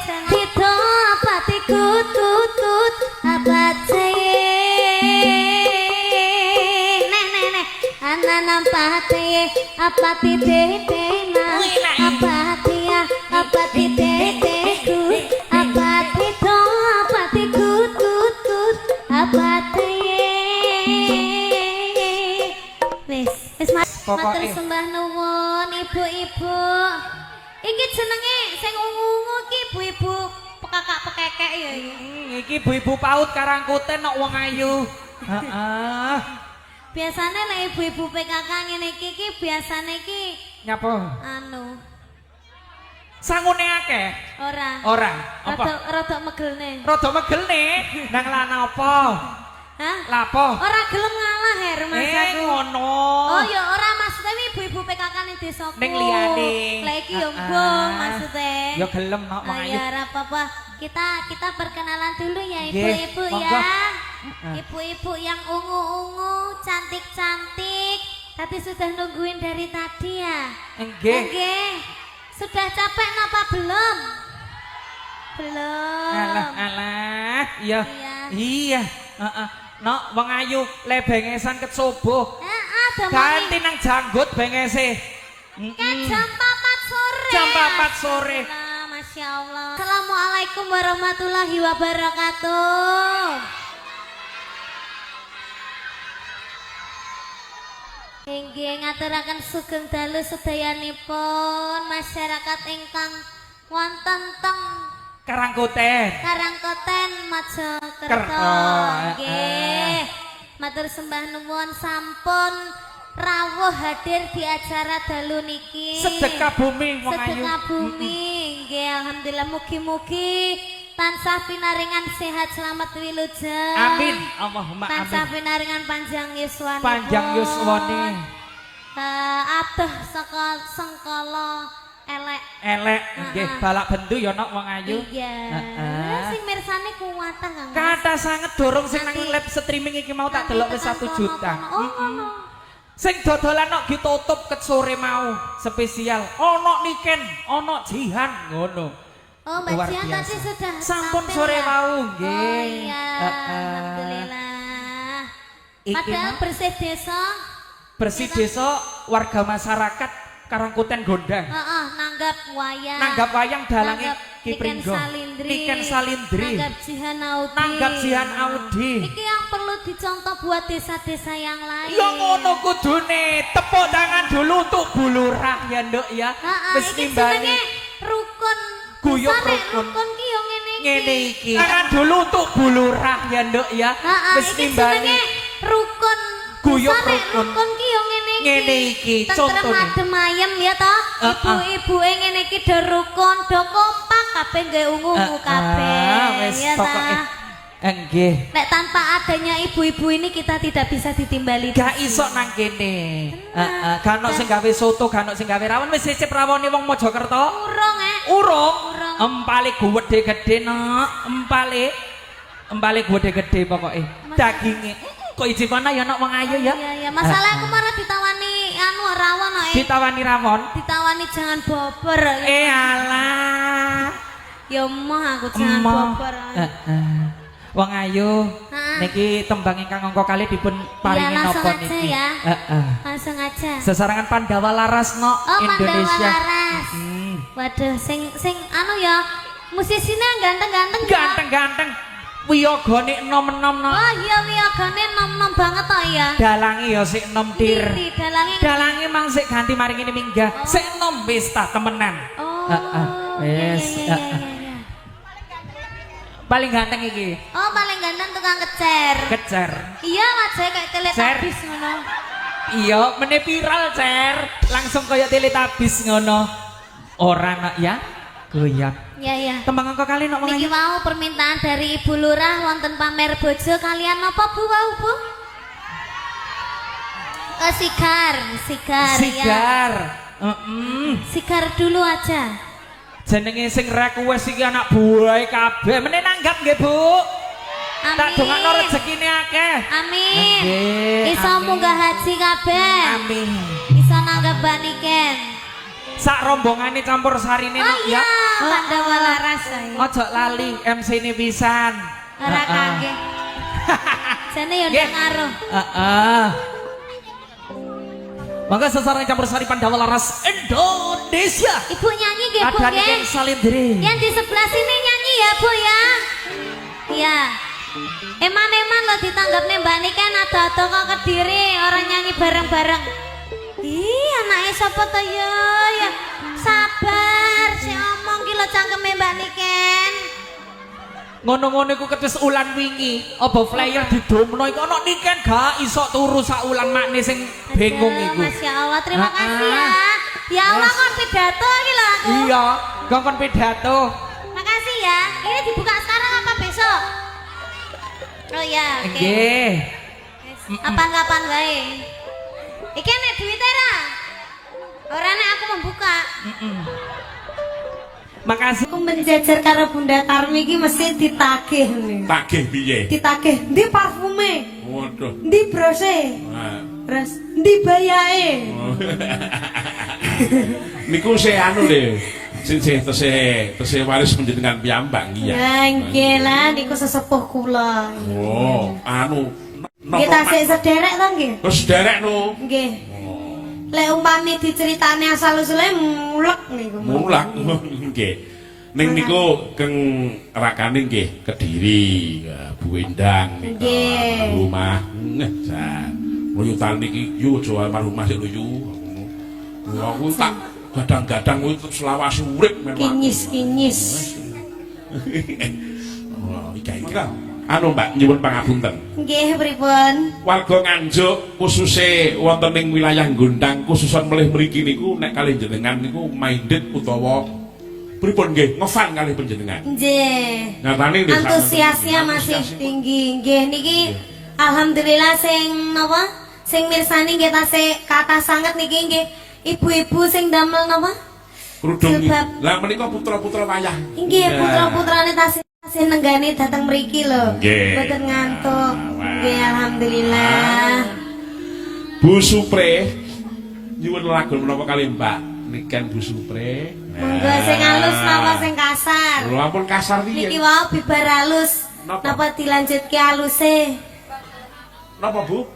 Kita pati kut kut kut abad Anak pati apa tite tena apa tia apa tite kut apa tito apa tikut kut kut apa wis matur sembah nuwun ibu-ibu. Iki jenenge sing ungu-ungu iki ibu-ibu pekakak-pekekek ya iki ibu-ibu paut Karangkuten nok wong ayu. Heeh. Biasane lek ibu-ibu PKK ngene iki biasane iki nyapa? Anu. Sangune akeh? Ora. Apa? Rada megelne. Rada megelne nang lana apa? Hah? Lapo? Ora gelem ngalah her Mas aku. Ngono. Oh ya ora maksudnya ibu-ibu PKK ning desaku. Ning liyane. Lah iki yo mbong maksudnya. Ya gelem nok wong ayu. Ya ora apa-apa. Kita perkenalan dulu ya ibu-ibu ya. Ibu-ibu yang ungu-ungu, cantik-cantik. Tadi sudah nungguin dari tadi ya? Nggih. Sudah capek napa belum? Belum. Alah. Iya. Heeh. Nok wong ayu le bengesan ket subuh. Ganti nang janggut bengese. Jam 4 sore. Jam 4 sore. Masya Allah. Assalamualaikum warahmatullahi wabarakatuh. Inggih ngaturaken sugeng dalu sedayanipun masyarakat ingkang wonten teng Karangkoten Mojokerto. Nggih. Matur sembah nuwun sampun rawuh hadir di acara dalu niki. Sedekah bumi wong ayu. Sedekah bumi. Nggih alhamdulillah mugi-mugi tansah pinaringan sehat selamat wilujeng. Amin. Allahumma amin. Tansah pinaringan panjang yuswane. Panjang yuswane. Adoh saka sengkala elek nggih balak bendu ya nok wong ayu. Iya. Sing mirsane kuwatah Kang. Kata sanget dorong sing nang live streaming iki mau tak delok wis 1 juta. Sing dodolan nok ditutup ket sore mau spesial. Ono Niken, ono Jihan ngono. Oh, Mbak Jihan tadi sudah sampun sore mau nggih. Oh iya. Alhamdulillah. Padahal bersih desa warga masyarakat Karangkoten Gondang. Nanggap wayang dalange Ki Pringgo. Niken Salindri. Nanggap Jihan Audi. Iki yang perlu dicontoh buat desa-desa yang lain. Ya ngono kudune, tepuk tangan dulu untuk Bulurah ya Nduk ya. Wis nimbali rukun. Guyub rukun ki yo ngene iki. Tangan dulu untuk Bulurah ya Nduk ya. Wis nimbali rukun. Guyub rukun ki yo ngene iki contone adem ayem ya toh ibu-ibu ngene iki do rukun do kompak kabeh nggih ungu-ungu kabeh ya toh nggih nek tanpa adanya ibu-ibu ini kita tidak bisa ditimbali gak iso nang kene gak ono sing gawe soto gak ono sing gawe rawon wis cicip rawone wong Mojokerto urung empale gede-gede no empale gede-gede pokoke daginge kok ijibana ya nok wong ayu ya. Iya, masalah aku marah ditawani anu rawon kok. Ditawani rawon? Ditawani jangan bobor. Alah. Ya emoh aku jangan bobor. Wong ayu niki tembang ingkang angka kali dipun paringi napa niki? Langsung aja. Sesarangan Pandawa Laras nok Indonesia. Pandawa Laras. Waduh sing anu ya musisine ganteng-ganteng. Wiyogane enom-enom no. Oh iya wiyogane enom-enom banget toh ya. Dalange ya sik enom tir. Dalange mang sik ganti mari ngene minggah. Sik enom wis ta temenan. Oh. Wis. Paling ganteng iki. Oh paling ganteng tukang kecer. Iya wajahe kayak teletabis ngono. Iya meneh viral cer. Langsung kaya teletabis ngono. Ora nak ya. Goyang. Ya. Tembang angka kali nok niki mau permintaan dari Ibu Lurah wonten pamer bojo kalian napa Bu wau Bu? Sigar. Sigar dulu aja. Jenenge sing request iki anak buahe kabeh. Meneh nanggap nggih Bu. Amin. Tak dongakno rezekine akeh. Amin. Iso munggah haji kabeh. Amin. Iso nanggap Mbak Niken. Sak rombongane campur sarine oh iya, Pandawa Laras. Ojo lali MC-ne pisan. Ora kaget. Jane yo ndek ngaruh. Heeh. Mangga sasaran campur sari Pandawa Laras Indonesia. Ibu nyanyi nggih, Bu nggih. Ada Salindri. Yang di sebelah sini nyanyi ya, Bu ya. Iya. Eman-eman lo ditanggap nih Mbak Niken ada-ada kok Kediri orang nyanyi bareng-bareng. Ih, anaknya siapa tuh ya? Sabar, si omong gila cangkeme Mbak Niken. Ngono-ngono iku ketis ulan wingi, apa flyer didomno iku ana Niken gak iso turu sak ulan makne sing bingung iku. Masya Allah, terima kasih ya. Ya Allah kon pidato iki lho aku. Iya, kon pidato. Makasih ya. Ini dibuka sekarang apa besok? Oh ya, oke. Nggih. Apa kapan wae? Iki nek duwite ra? Ora nek aku membuka. Makasih. Aku menjajar karo Bunda Tarmi iki mesti ditagih nih. Tagih piye? Ditagih ndi parfume? Waduh. Ndi brose? Terus ndi bayae? Niku sing anu lho. Sing tesih waris panjenengan piyambak nggih ya. Ya nggih lah niku sesepuh kula. Oh, anu Kita sik sederek to nggih? Terus sederek no. Nggih. Lek umpami diceritani asal usule mulek niku. Mulak nggih. Ning niku keng rakane nggih Kediri, Bu Endang niku. Nggih. Rumah. Nah, luyutan niki yo aja almarhumah sik luyu. Aku tak gadang-gadang kuwi terus lawas urip men. Kinyis-kinyis. Oh, iki anu Mbak nyuwun pangapunten. Nggih pripun? Warga Nganjuk khususé wonten ing wilayah Gondang khususan melih mriki niku nek kalih jenengan niku minded utawa pripun nggih ngefan kalih panjenengan. Nggih. Nyatane nggih Antusiasnya masih tinggi. Nggih niki alhamdulillah sing napa? Sing mirsani nggih tasih kathah sanget niki nggih ibu-ibu sing damel napa? Rudung. Sebab- Lah menika putra-putra wayah. Nggih putra-putrane tasih nenggani datang mriki lho. Nggih. Mboten ngantuk. Nggih alhamdulillah. Bu Supre nyuwun lagu menapa kalih Mbak Niken Bu Supre. Monggo sing halus napa sing kasar? Lho ampun kasar Niki piye? wae bibar halus. Napa? Napa dilanjutke haluse? Napa Bu?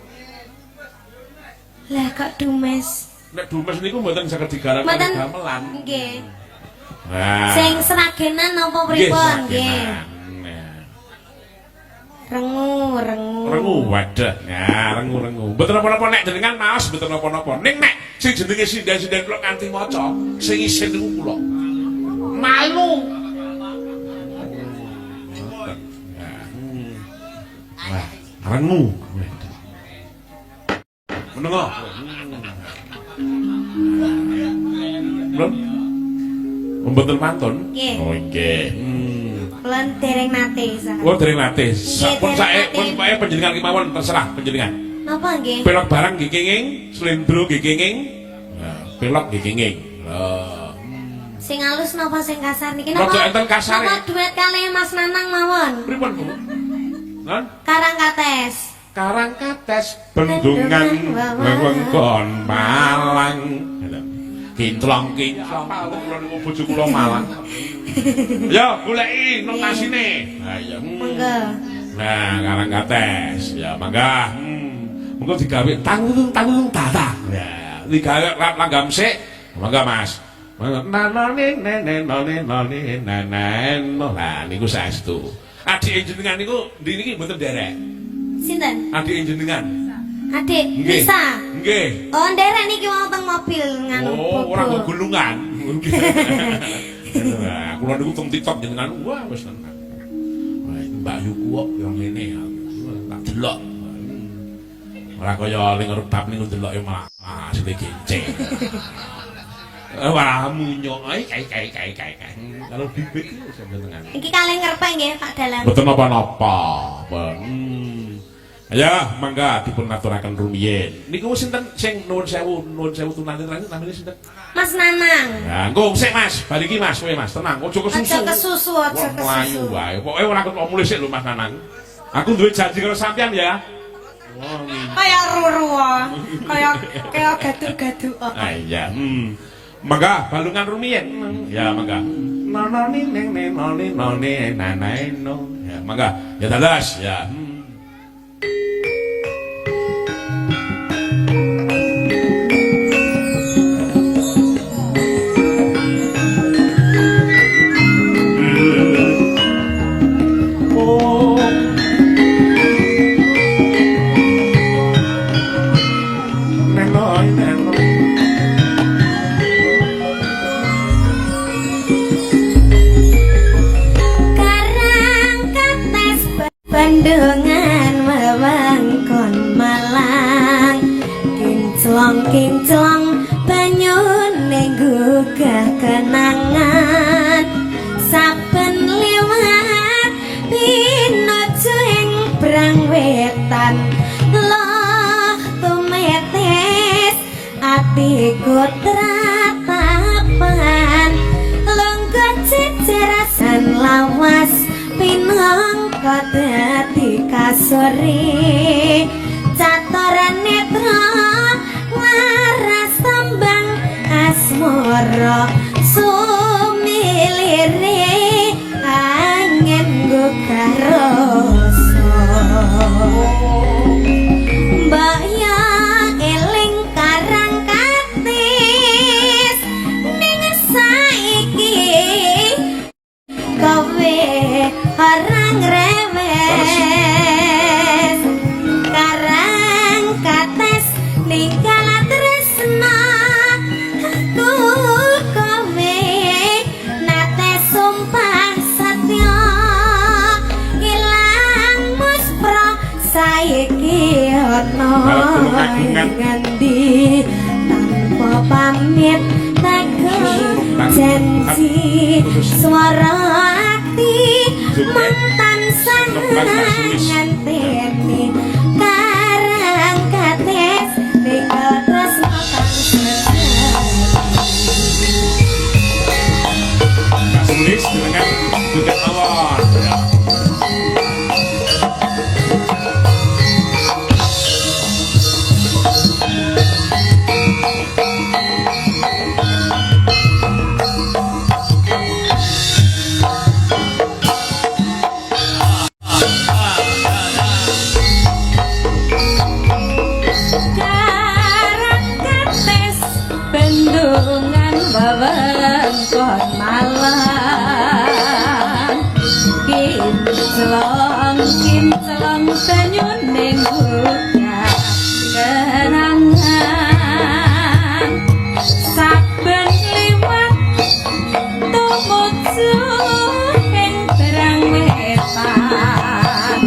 Lah kok dumes. Nek dumes niku mboten saged digarap Mboten. gamelan. Nggih. Nah. Sing seragenan napa Nggih, pripun? sagenan. Nggih. Nah. Rengu, rengu. Rengu wadah. Ya, rengu. Mboten napa-napa nek jenengan maos mboten napa-napa. Ning nek sing jenenge sinden-sinden kula kanthi maca, sing isin niku kula. Malu. Wah, rengu. Menengo. Belum? Mboten mantun? Nggih. Oh, nggih. Kula dereng nate sa. Oh, dereng nate. Pun dereng sae nate. pun pae panjenengan kemawon terserah panjenengan. Napa nggih? Pelok barang nggih kenging, slendro nggih kenging. Nah, pelok nggih kenging. Lah, Sing halus napa sing kasar niki Rada enten kasare. Napa duet kalih Mas Nanang mawon? pripun Bu? Non? Karang kates. Karang kates bendungan wewengkon Malang. Kinclong-kinclong kula niku bojo kula Malang. Ya, goleki notasine. Ha iya. Monggo. Nah, karang kates. Ya, mangga. Monggo digawe tanggung tata. Ya, digawe langgam sik. Mangga Mas. Nanane lah niku saestu. Adik jenengan niku ndi niki mboten derek. Sinten? Adik jenengan. Adik, Nggih. bisa. Nggih. Oh, nderek niki wong teng mobil nganu. Oh, ora bobo. nggo gulungan. Nah, kula niku teng TikTok jenengan wah wis tenan. Wah, iki Mbak Yu kok yo ngene ya. Tak delok. Ora kaya ning rebab niku deloke malah asli genceng. Wah, munyok kai. Kalau bibit itu jenengan. Iki kalih ngerpek nggih Pak Dalang. Mboten napa-napa. Ya, mangga dipun aturaken rumiyin. Niku sinten sing nuwun sewu tunangan namine sinten? Mas Nanang. Nah, engko sik Mas, bar iki Mas, kowe Mas, tenang, aja kesusu. Aja kesusu, aja Wong mlayu kesusu. wae. Pokoke ora kok mulih sik lho Mas Nanang. Aku duwe janji karo sampean ya. Kayak ruru. Kayak gaduh-gaduh. Ah iya. Mangga balungan rumiyin. Ya mangga. Nononi neng noni noni nanai no. Ya mangga. Ya dadas ya. Bandungan wewengkon Malang kinclong banyu ning gugah kenangan saben liwat pinuju ing brang wetan loh tumetes atiku tratapan lungguh cecerasan lawas pinangka dadi kasuri catoran netra waras tembang asmara sumilire angin gugah rasa mbak ya eling karang katis ning saiki kowe orang rewes karang kates ninggal tresna aku kowe nate sumpah satya ilang muspra saiki ana ngendi tanpa pamit teguh janji swara mantan sangan teni karang kates tinggal tresno Kasulis dengan Buket Mawar ya. wewengkon Malang kinclong banyu ning gugah kenangan saben liwat tumuju ing berang wetan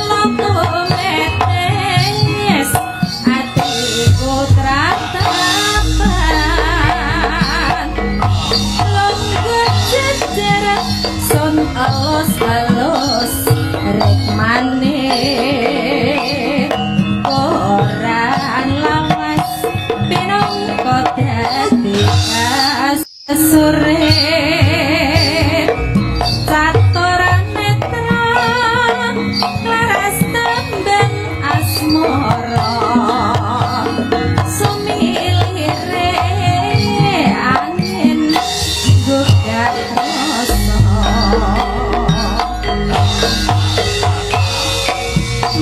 lopo metes atiku tratapan longgo jejer son alus-alus rek maneh orang lawas pinangka dadi kasure katoran netra laras tembang asmara sumilire angin gugah rasa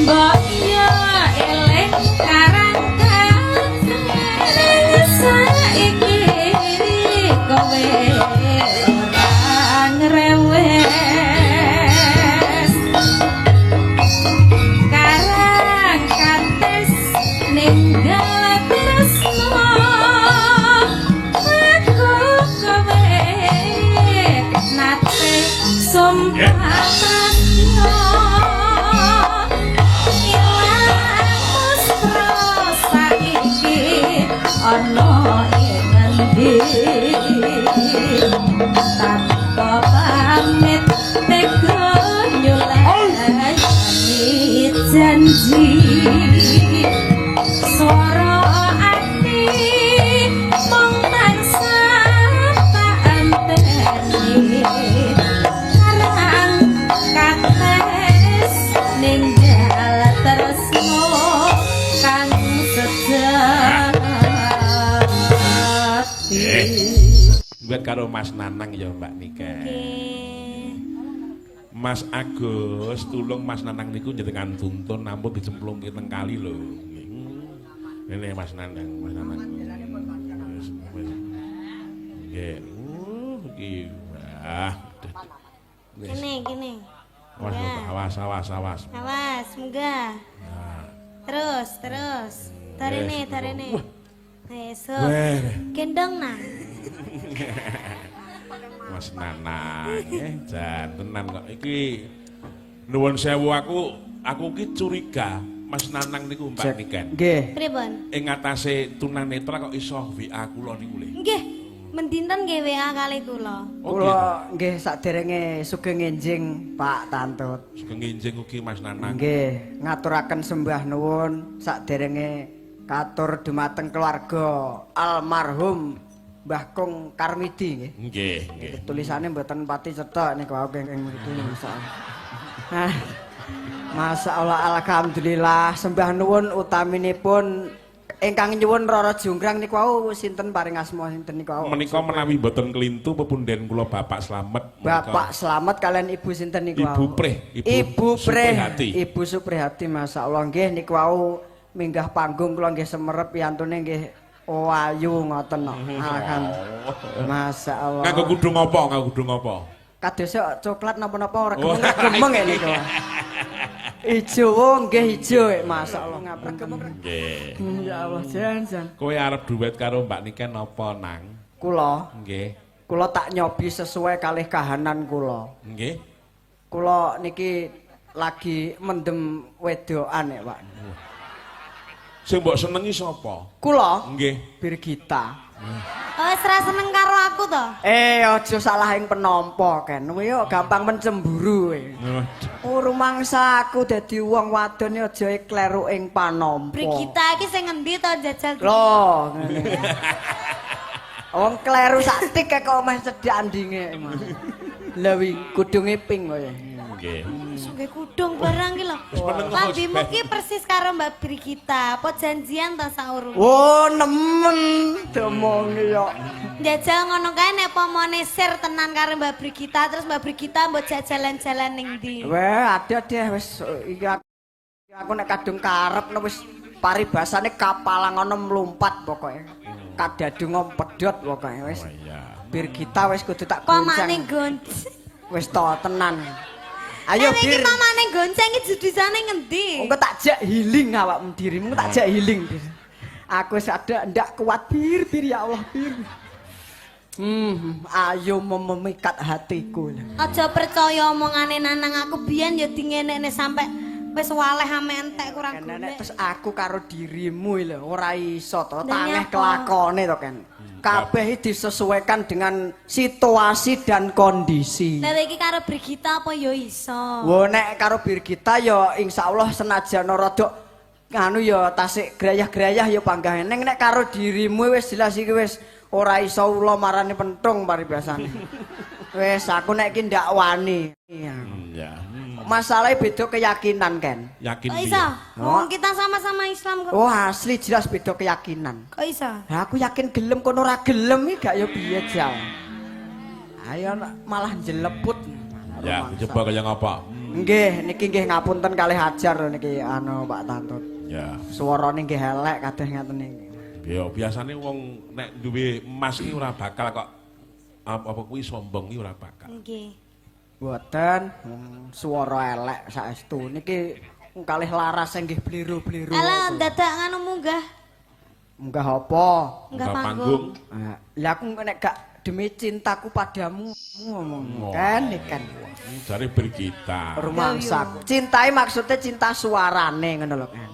mbok yo eleng karang saiki kowe orang rewes karang kates ninggal tresno aku kowe nate sumpah satya ana ing ngendi tanpa pamit tega nyulehani janji swara ati mung tansah tak anteni karang kates ninggal tresno kang sejati duet karo Mas Nanang ya Mbak Nika. Nggih. Mas Agus tulung Mas Nanang niku njenengan tuntun nampun dicemplungke teng kali lho. Ini Mas Nanang, Mas Nanang. Nggih. Iki wah. Gini. Awas. Awas, munggah. Terus. Tarine. Esok. Gendong nang. Mas Nanang, jan tenan kok iki nuwun sewu aku ki curiga Mas Nanang niku Mbak Niken. Nggih. Pripun? Ing ngatasé tunanetra kok iso WA kula niku lho. Nggih. Mendinten nggih WA kali kula. Kula nggih saderenge sugeng enjing Pak Tantut. Sugeng enjing ugi Mas Nanang. Nggih, ngaturaken sembah nuwun saderenge katur dumateng keluarga almarhum Mbah Kung Karmidi nggih. Nggih. Tulisane mboten pati cetha niku ing mriki masyaallah. Nah, masyaallah alhamdulillah sembah nuwun utaminipun ingkang nyuwun Rara Jonggrang niku wau sinten paring asma sinten niku wau. Menika menawi mboten kelintu pepunden kula Bapak Slamet. Bapak Slamet kalian Ibu sinten niku wau. Ibu Prih. Ibu Suprihati. Ibu Suprihati masyaallah nggih niku wau minggah panggung kula nggih semerep yantune nggih ayu ngoten kok. Alhamdulillah. Masyaallah. Nganggo kudung apa? Kados coklat napa-napa regem-regem niku. Ijo nggih ijo masyaallah ngapren. Nggih. Ya Allah jan. Kowe arep duet karo Mbak Niken apa nang? Kula Nggih. Kula tak nyobi sesuai kalih kahanan kula. Nggih. Kula niki lagi mendem wedokan ya, Pak. Sing mbok senengi sapa? Kula Nggih. Birgita. Wis ra seneng karo aku to? Aja salah ing penampa, Ken. Kowe yo gampang mencemburu kowe. Rumangsa aku dadi wong wadon aja kleru ing panampa. Brigita iki sing ngendi to jajal? Loh, ngene. Wong kleru sak tik kok meh cedhak andinge. Lah wi kudunge ping kowe. Nggih. Sungguh kudung barang ki lho. Lambimu ki persis karo Mbak Brigita. Apa janjian ta saurung? Oh, nemen demonge yo. Jajal ngono kae nek pomone sir tenan karo Mbak Brigita terus Mbak Brigita mbok jajalan-jalan ning ndi? Weh, ada deh wis iki aku nek kadung karep wis paribasane kapalang ana mlumpat pokoke. Kadadu ngompedhot pokoke wis. Birgita wis kudu tak gonceng. Pamane gonceng. Wis to tenan. Ayo Bir. Iki pamane gonceng iki judisane ngendi? Engko tak jak healing awakmu dirimu tak jak healing Bir. Aku wis ada ndak kuat Bir ya Allah Bir. Ayo memikat hatiku. Aja percaya omongane Nanang aku biyen ya dingenekne sampe wis waleh ame entek kurang gune. Terus aku karo dirimu lho ora iso to tangeh kelakone to Ken. Kabeh disesuaikan dengan situasi dan kondisi. Lah iki karo Brigita apa ya iso? Wo nek karo Birgita ya insyaallah senajan rada nganu ya tasik grayah-grayah ya panggah ning nek karo dirimu wis jelas iki wis ora iso ula marani pentung paribasane. Wis aku nek iki ndak wani. Iya. Masalahnya beda keyakinan kan. Yakin kok iso? Wong kita sama-sama Islam kok. Oh asli jelas beda keyakinan. Kok iso? Nah, aku yakin gelem kono ora gelem iki gak ya piye jal. Ayo malah jeleput. Ya, coba kaya ngapa? Nggih, niki nggih ngapunten kalih ajar niki anu Pak Tantut. Ya. Suarane nggih elek kadeh ngaten niki. Ya biasane wong nek duwe emas iki ora bakal kok apa kuwi sombong iki ora bakal. Nggih. Mboten, swara elek saestu. Niki kalih laras nggih bliru-bliru. Ala dadak nganu munggah. Munggah apa? Munggah panggung. Lah aku nek gak demi cintaku padamu ngomong kan ikan. Jare Birgita. Rumangsaku. Cintai maksudnya cinta suarane ngono lho kan.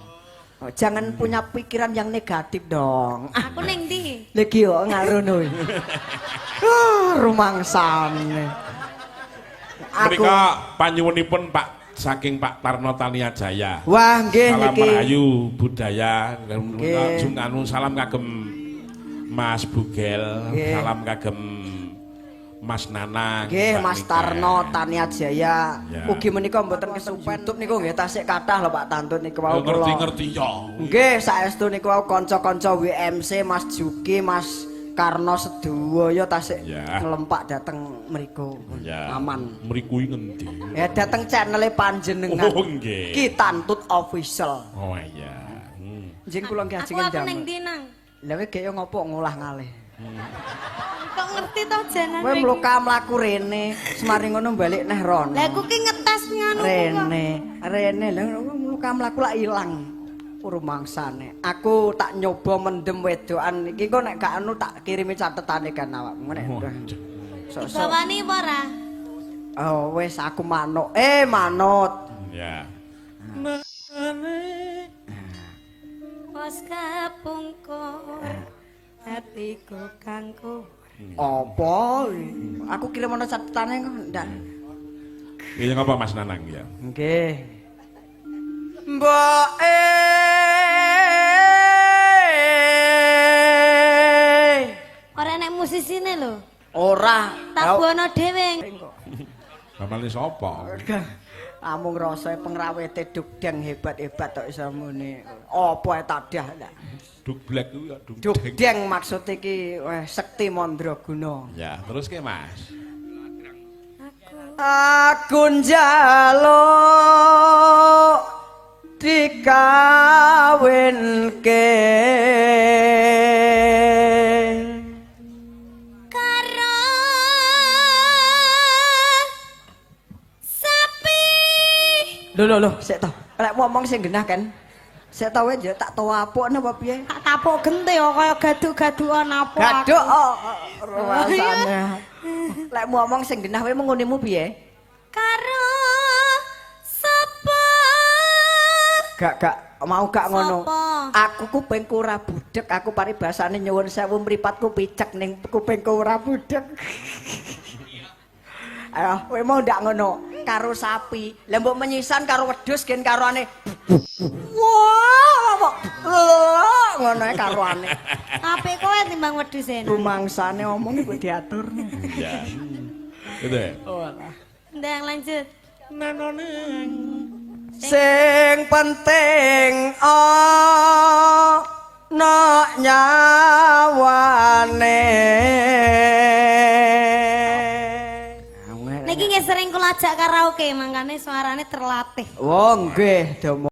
Oh, jangan punya pikiran yang negatif dong. Aku ning ndi? Lagi yo ngarono. Rumangsane. Mereka panyuwunipun Pak saking Pak Tarno Tania Jaya. Wah, nggih salam niki. merayu budaya anu salam kagem Mas Bugel, salam kagem Mas Nanang. Nggih, Mas Tarno Tania Jaya. Ya. Ugi menika mboten kesupen YouTube niku nggih tasik kathah lho Pak Tantut niku wau kula. Ngerti-ngerti ya. Nggih, saestu niku wau kanca-kanca WMC Mas Juki, Mas karena sedaya tasik Ya. ngelempak dateng mriku. Ya. Aman. Mriku ngendi? Ya dateng channele panjenengan. Oh, nggih. Kitantut official. Oh iya. Njing kula nggih Aku ajenge aku damel. ning ndi nang? Lah kowe gek yo ngopo ngolah ngalih. Kok ngerti to jalan Kowe mluka mlaku rene, semari ngono balik neh rono. Lah aku ki ngetes ngono Rene lha mluka mlaku lak ilang. Rumangsane. Aku tak nyoba mendem wedokan iki kok nek gak anu tak kirimi catetane kan awakmu nek. Sok-sok. Dibawani apa ora? Oh wis aku manut. Manut. Ya. Pos kapungkur hatiku kangku. Apa? Aku kirim ana catetane kok ndak. Iya ngapa Mas Nanang ya? Nggih. Mbok Ora nek musisine lho. ora Tabono dhewe. Bapakne sapa? Amung rasa pengrawete dugdeng hebat-hebat tok iso muni. Apa tadah ndak? Dublek kuwi ya Dugdeng maksud iki sekti mandraguna. Ya, terus ke Mas. Aku njaluk dikawinke Karo sapi. Lho, sik to. Lek ngomong sing genah kan. Sik to wae tak tawapukne apa piye? Tak tapuk gente kok kaya gaduk-gadukan apa. Gaduk rasane. Lek ngomong sing genah wae mengunimu piye? Karo sapa? Gak mau gak ngono. Sapa? Aku kupingku ora budhek, aku paribasane nyuwun sewu mripatku picek ning kupingku ora budhek. Ayo, kowe mau ndak ngono karo sapi. Lah mbok menyisan karo wedhus gen karoane. Wah, ngono ae karoane. Apik kowe timbang wedhus en. Rumangsane omong iku diaturne. Ya. Gitu ya. Ndang lanjut. Sing penting ana nyawane. Niki nggih sering kula ajak karaoke, mangkane suarane terlatih. Oh nggih,